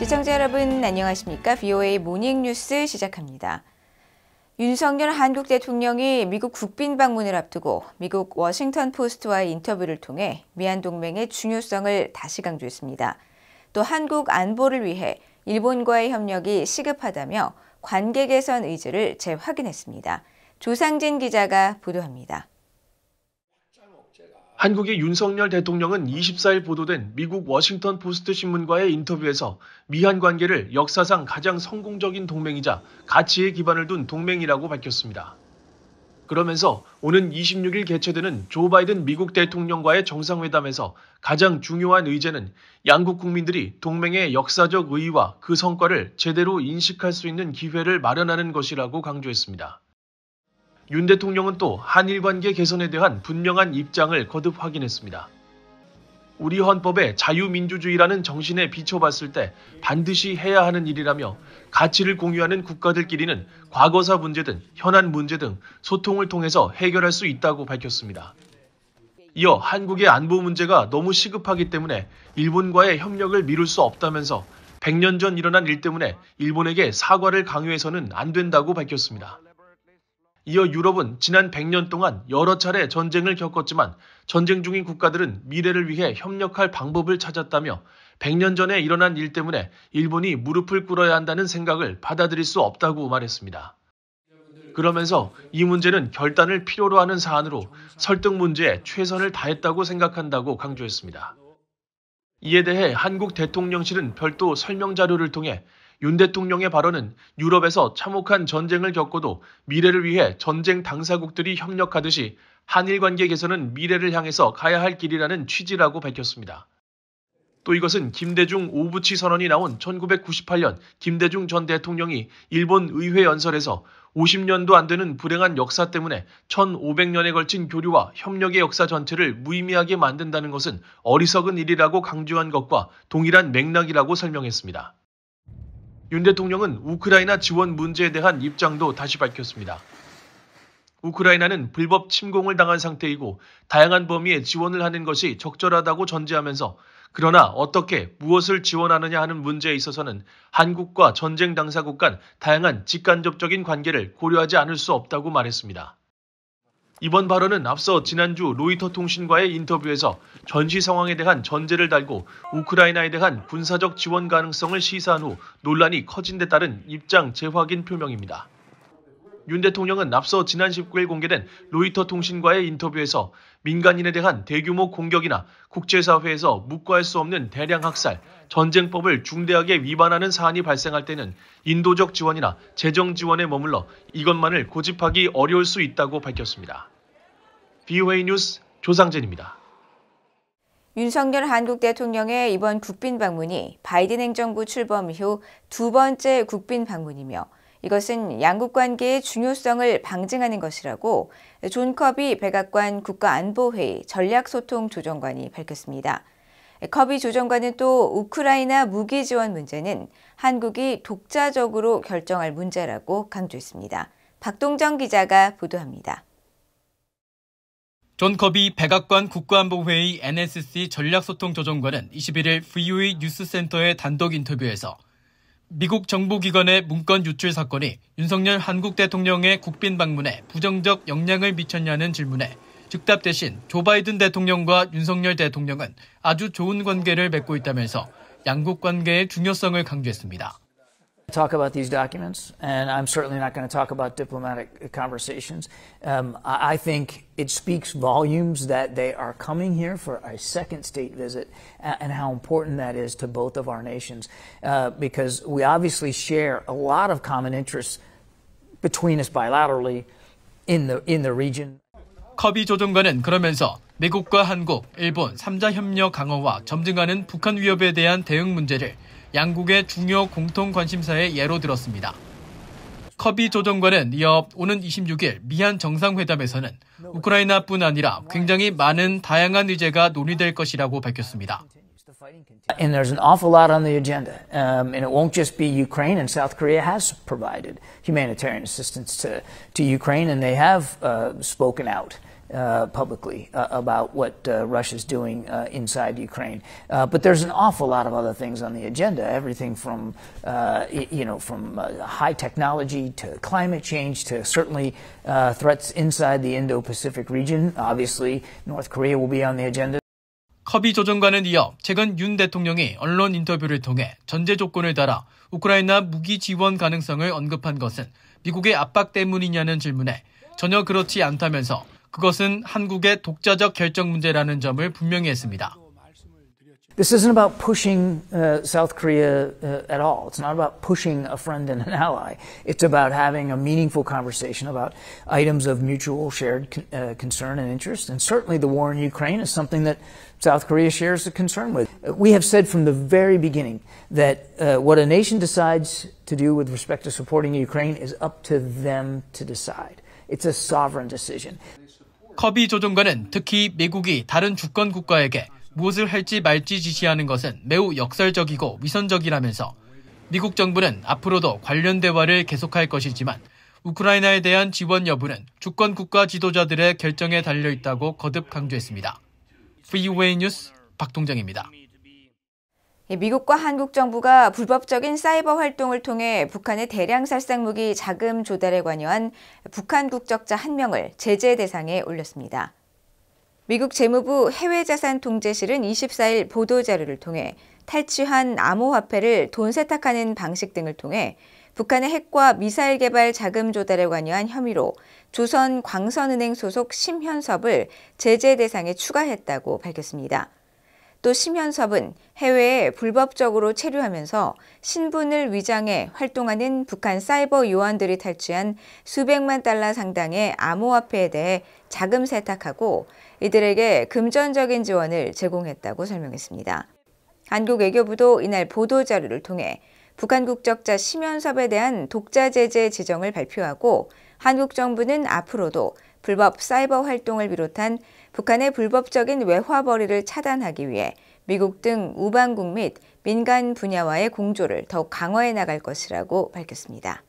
시청자 여러분 안녕하십니까? VOA 모닝뉴스 시작합니다. 윤석열 한국 대통령이 미국 국빈 방문을 앞두고 미국 워싱턴 포스트와의 인터뷰를 통해 미한 동맹의 중요성을 다시 강조했습니다. 또 한국 안보를 위해 일본과의 협력이 시급하다며 관계 개선 의지를 재확인했습니다. 조상진 기자가 보도합니다. 한국의 윤석열 대통령은 24일 보도된 미국 워싱턴 포스트 신문과의 인터뷰에서 미한 관계를 역사상 가장 성공적인 동맹이자 가치에 기반을 둔 동맹이라고 밝혔습니다. 그러면서 오는 26일 개최되는 조 바이든 미국 대통령과의 정상회담에서 가장 중요한 의제는 양국 국민들이 동맹의 역사적 의의와 그 성과를 제대로 인식할 수 있는 기회를 마련하는 것이라고 강조했습니다. 윤 대통령은 또 한일 관계 개선에 대한 분명한 입장을 거듭 확인했습니다. 우리 헌법의 자유민주주의라는 정신에 비춰봤을 때 반드시 해야 하는 일이라며 가치를 공유하는 국가들끼리는 과거사 문제든 현안 문제 등 소통을 통해서 해결할 수 있다고 밝혔습니다. 이어 한국의 안보 문제가 너무 시급하기 때문에 일본과의 협력을 미룰 수 없다면서 100년 전 일어난 일 때문에 일본에게 사과를 강요해서는 안 된다고 밝혔습니다. 이어 유럽은 지난 100년 동안 여러 차례 전쟁을 겪었지만 전쟁 중인 국가들은 미래를 위해 협력할 방법을 찾았다며 100년 전에 일어난 일 때문에 일본이 무릎을 꿇어야 한다는 생각을 받아들일 수 없다고 말했습니다. 그러면서 이 문제는 결단을 필요로 하는 사안으로 설득 문제에 최선을 다했다고 생각한다고 강조했습니다. 이에 대해 한국 대통령실은 별도 설명 자료를 통해 윤 대통령의 발언은 유럽에서 참혹한 전쟁을 겪고도 미래를 위해 전쟁 당사국들이 협력하듯이 한일 관계 개선은 미래를 향해서 가야 할 길이라는 취지라고 밝혔습니다. 또 이것은 김대중 오부치 선언이 나온 1998년 김대중 전 대통령이 일본 의회 연설에서 50년도 안 되는 불행한 역사 때문에 1500년에 걸친 교류와 협력의 역사 전체를 무의미하게 만든다는 것은 어리석은 일이라고 강조한 것과 동일한 맥락이라고 설명했습니다. 윤 대통령은 우크라이나 지원 문제에 대한 입장도 다시 밝혔습니다. 우크라이나는 불법 침공을 당한 상태이고 다양한 범위의 지원을 하는 것이 적절하다고 전제하면서 그러나 어떻게 무엇을 지원하느냐 하는 문제에 있어서는 한국과 전쟁 당사국 간 다양한 직간접적인 관계를 고려하지 않을 수 없다고 말했습니다. 이번 발언은 앞서 지난주 로이터 통신과의 인터뷰에서 전시 상황에 대한 전제를 달고 우크라이나에 대한 군사적 지원 가능성을 시사한 후 논란이 커진 데 따른 입장 재확인 표명입니다. 윤 대통령은 앞서 지난 19일 공개된 로이터 통신과의 인터뷰에서 민간인에 대한 대규모 공격이나 국제사회에서 묵과할 수 없는 대량 학살, 전쟁법을 중대하게 위반하는 사안이 발생할 때는 인도적 지원이나 재정 지원에 머물러 이것만을 고집하기 어려울 수 있다고 밝혔습니다. VOA 뉴스 조상진입니다. 윤석열 한국 대통령의 이번 국빈 방문이 바이든 행정부 출범 이후 두 번째 국빈 방문이며 이것은 양국 관계의 중요성을 방증하는 것이라고 존 커비 백악관 국가안보회의 전략소통조정관이 밝혔습니다. 커비 조정관은 또 우크라이나 무기 지원 문제는 한국이 독자적으로 결정할 문제라고 강조했습니다. 박동정 기자가 보도합니다. 존 커비 백악관 국가안보회의 NSC 전략소통조정관은 21일 VOA 뉴스센터의 단독 인터뷰에서 미국 정보기관의 문건 유출 사건이 윤석열 한국 대통령의 국빈 방문에 부정적 영향을 미쳤냐는 질문에 즉답 대신 조 바이든 대통령과 윤석열 대통령은 아주 좋은 관계를 맺고 있다면서 양국 관계의 중요성을 강조했습니다. Talk about these documents, and I'm certainly not going to talk about diplomatic conversations. I think it speaks volumes that they are coming here for a second state visit, and how important that is to both of our nations, because we obviously share a lot of common interests between us bilaterally in the region. 커비 조정관은 그러면서 미국과 한국, 일본 3자 협력 강화와 점증하는 북한 위협에 대한 대응 문제를 양국의 중요 공통 관심사의 예로 들었습니다. 커비 조정관은 이어 오는 26일 미한 정상회담에서는 우크라이나뿐 아니라 굉장히 많은 다양한 의제가 논의될 것이라고 밝혔습니다. And there's an awful lot on the agenda, and it won't just be Ukraine, and South Korea has provided humanitarian assistance to Ukraine, and they have spoken out publicly about what Russia's doing inside Ukraine. But there's an awful lot of other things on the agenda, everything from, from high technology to climate change to certainly threats inside the Indo-Pacific region. Obviously, North Korea will be on the agenda. 커비 조정관은 이어 최근 윤 대통령이 언론 인터뷰를 통해 전제 조건을 달아 우크라이나 무기 지원 가능성을 언급한 것은 미국의 압박 때문이냐는 질문에 전혀 그렇지 않다면서 그것은 한국의 독자적 결정 문제라는 점을 분명히 했습니다. This isn't about pushing South Korea at all. It's not about pushing a friend and an ally. It's about having a meaningful conversation about items of mutual shared concern and interest. And certainly the war in Ukraine is something that South Korea shares a concern with. We have said from the very beginning that what a nation decides to do with respect to supporting Ukraine is up to them to decide. It's a sovereign decision. 커비 조정관은 특히 미국이 다른 주권 국가에게 무엇을 할지 말지 지시하는 것은 매우 역설적이고 위선적이라면서 미국 정부는 앞으로도 관련 대화를 계속할 것이지만 우크라이나에 대한 지원 여부는 주권 국가 지도자들의 결정에 달려 있다고 거듭 강조했습니다. VOA 뉴스 박동정입니다. 미국과 한국 정부가 불법적인 사이버 활동을 통해 북한의 대량 살상 무기 자금 조달에 관여한 북한 국적자 1명을 제재 대상에 올렸습니다. 미국 재무부 해외자산통제실은 24일 보도자료를 통해 탈취한 암호화폐를 돈 세탁하는 방식 등을 통해 북한의 핵과 미사일 개발 자금 조달에 관여한 혐의로 조선광선은행 소속 심현섭을 제재 대상에 추가했다고 밝혔습니다. 또 심현섭은 해외에 불법적으로 체류하면서 신분을 위장해 활동하는 북한 사이버 요원들이 탈취한 수백만 달러 상당의 암호화폐에 대해 자금 세탁하고 이들에게 금전적인 지원을 제공했다고 설명했습니다. 한국 외교부도 이날 보도자료를 통해 북한 국적자 심현섭에 대한 독자 제재 지정을 발표하고 한국 정부는 앞으로도 불법 사이버 활동을 비롯한 북한의 불법적인 외화벌이를 차단하기 위해 미국 등 우방국 및 민간 분야와의 공조를 더욱 강화해 나갈 것이라고 밝혔습니다.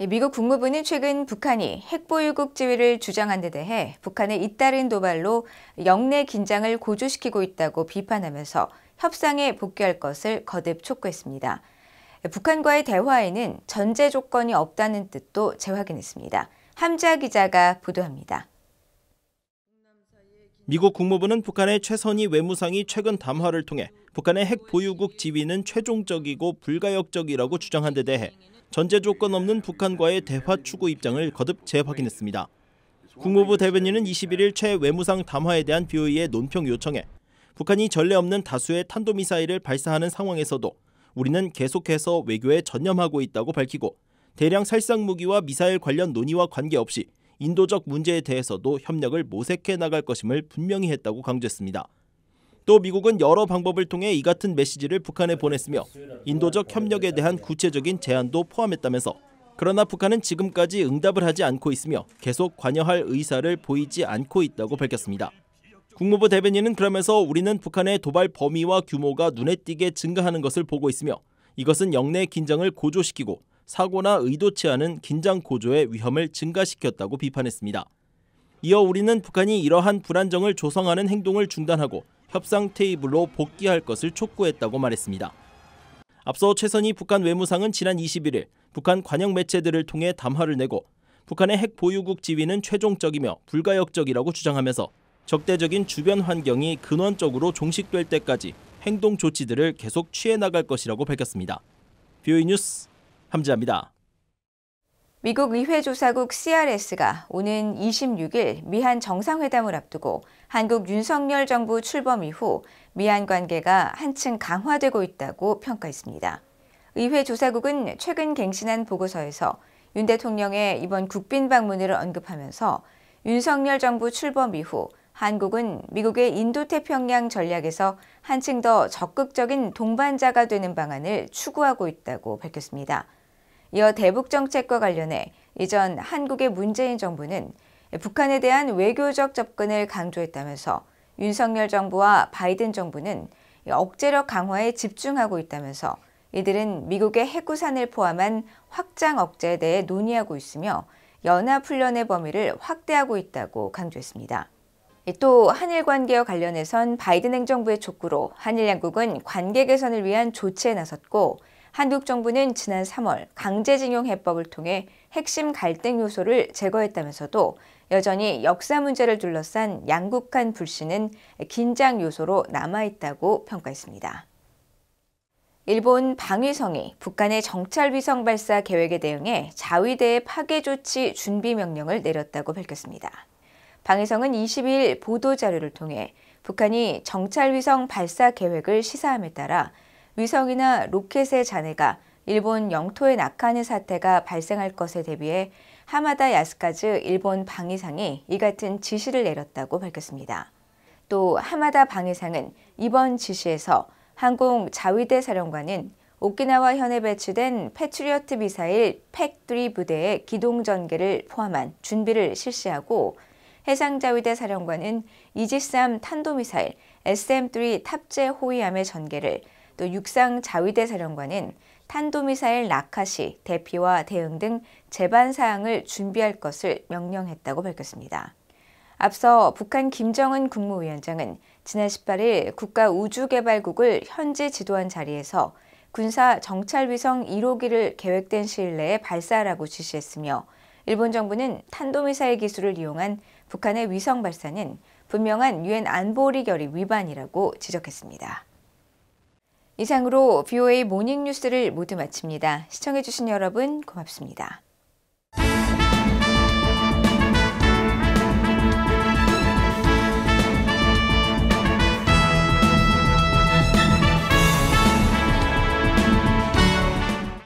미국 국무부는 최근 북한이 핵보유국 지위를 주장한 데 대해 북한의 잇따른 도발로 영내 긴장을 고조시키고 있다고 비판하면서 협상에 복귀할 것을 거듭 촉구했습니다. 북한과의 대화에는 전제 조건이 없다는 뜻도 재확인했습니다. 함자 기자가 보도합니다. 미국 국무부는 북한의 최선희 외무상이 최근 담화를 통해 북한의 핵 보유국 지위는 최종적이고 불가역적이라고 주장한 데 대해 전제 조건 없는 북한과의 대화 추구 입장을 거듭 재확인했습니다. 국무부 대변인은 21일 최 외무상 담화에 대한 BOE의 논평 요청에 북한이 전례 없는 다수의 탄도미사일을 발사하는 상황에서도 우리는 계속해서 외교에 전념하고 있다고 밝히고 대량 살상 무기와 미사일 관련 논의와 관계없이 인도적 문제에 대해서도 협력을 모색해 나갈 것임을 분명히 했다고 강조했습니다. 또 미국은 여러 방법을 통해 이 같은 메시지를 북한에 보냈으며 인도적 협력에 대한 구체적인 제안도 포함했다면서 그러나 북한은 지금까지 응답을 하지 않고 있으며 계속 관여할 의사를 보이지 않고 있다고 밝혔습니다. 국무부 대변인은 그러면서 우리는 북한의 도발 범위와 규모가 눈에 띄게 증가하는 것을 보고 있으며 이것은 영내 긴장을 고조시키고 사고나 의도치 않은 긴장 고조의 위험을 증가시켰다고 비판했습니다. 이어 우리는 북한이 이러한 불안정을 조성하는 행동을 중단하고 협상 테이블로 복귀할 것을 촉구했다고 말했습니다. 앞서 최선희 북한 외무상은 지난 21일 북한 관영 매체들을 통해 담화를 내고 북한의 핵 보유국 지위는 최종적이며 불가역적이라고 주장하면서 적대적인 주변 환경이 근원적으로 종식될 때까지 행동 조치들을 계속 취해 나갈 것이라고 밝혔습니다. VOA 뉴스 함지아입니다. 미국 의회조사국 CRS가 오는 26일 미한 정상회담을 앞두고 한국 윤석열 정부 출범 이후 미한 관계가 한층 강화되고 있다고 평가했습니다. 의회조사국은 최근 갱신한 보고서에서 윤 대통령의 이번 국빈 방문을 언급하면서 윤석열 정부 출범 이후 한국은 미국의 인도태평양 전략에서 한층 더 적극적인 동반자가 되는 방안을 추구하고 있다고 밝혔습니다. 이어 대북 정책과 관련해 이전 한국의 문재인 정부는 북한에 대한 외교적 접근을 강조했다면서 윤석열 정부와 바이든 정부는 억제력 강화에 집중하고 있다면서 이들은 미국의 핵우산을 포함한 확장 억제에 대해 논의하고 있으며 연합훈련의 범위를 확대하고 있다고 강조했습니다. 또 한일 관계와 관련해선 바이든 행정부의 촉구로 한일 양국은 관계 개선을 위한 조치에 나섰고 한국 정부는 지난 3월 강제징용 해법을 통해 핵심 갈등 요소를 제거했다면서도 여전히 역사 문제를 둘러싼 양국 간 불신은 긴장 요소로 남아있다고 평가했습니다. 일본 방위성이 북한의 정찰위성 발사 계획에 대응해 자위대의 파괴 조치 준비 명령을 내렸다고 밝혔습니다. 방위성은 22일 보도자료를 통해 북한이 정찰위성 발사 계획을 시사함에 따라 위성이나 로켓의 잔해가 일본 영토에 낙하하는 사태가 발생할 것에 대비해 하마다 야스카즈 일본 방위상이 이 같은 지시를 내렸다고 밝혔습니다. 또 하마다 방위상은 이번 지시에서 항공 자위대 사령관은 오키나와 현에 배치된 패트리어트 미사일 팩3 부대의 기동 전개를 포함한 준비를 실시하고 해상자위대 사령관은 이지스함 탄도미사일 SM-3 탑재 호위함의 전개를, 또 육상자위대 사령관은 탄도미사일 낙하 시 대피와 대응 등 제반 사항을 준비할 것을 명령했다고 밝혔습니다. 앞서 북한 김정은 국무위원장은 지난 18일 국가우주개발국을 현지 지도한 자리에서 군사 정찰위성 1호기를 계획된 시일 내에 발사하라고 지시했으며 일본 정부는 탄도미사일 기술을 이용한 북한의 위성 발사는 분명한 유엔 안보리 결의 위반이라고 지적했습니다. 이상으로 VOA 모닝뉴스를 모두 마칩니다. 시청해주신 여러분 고맙습니다.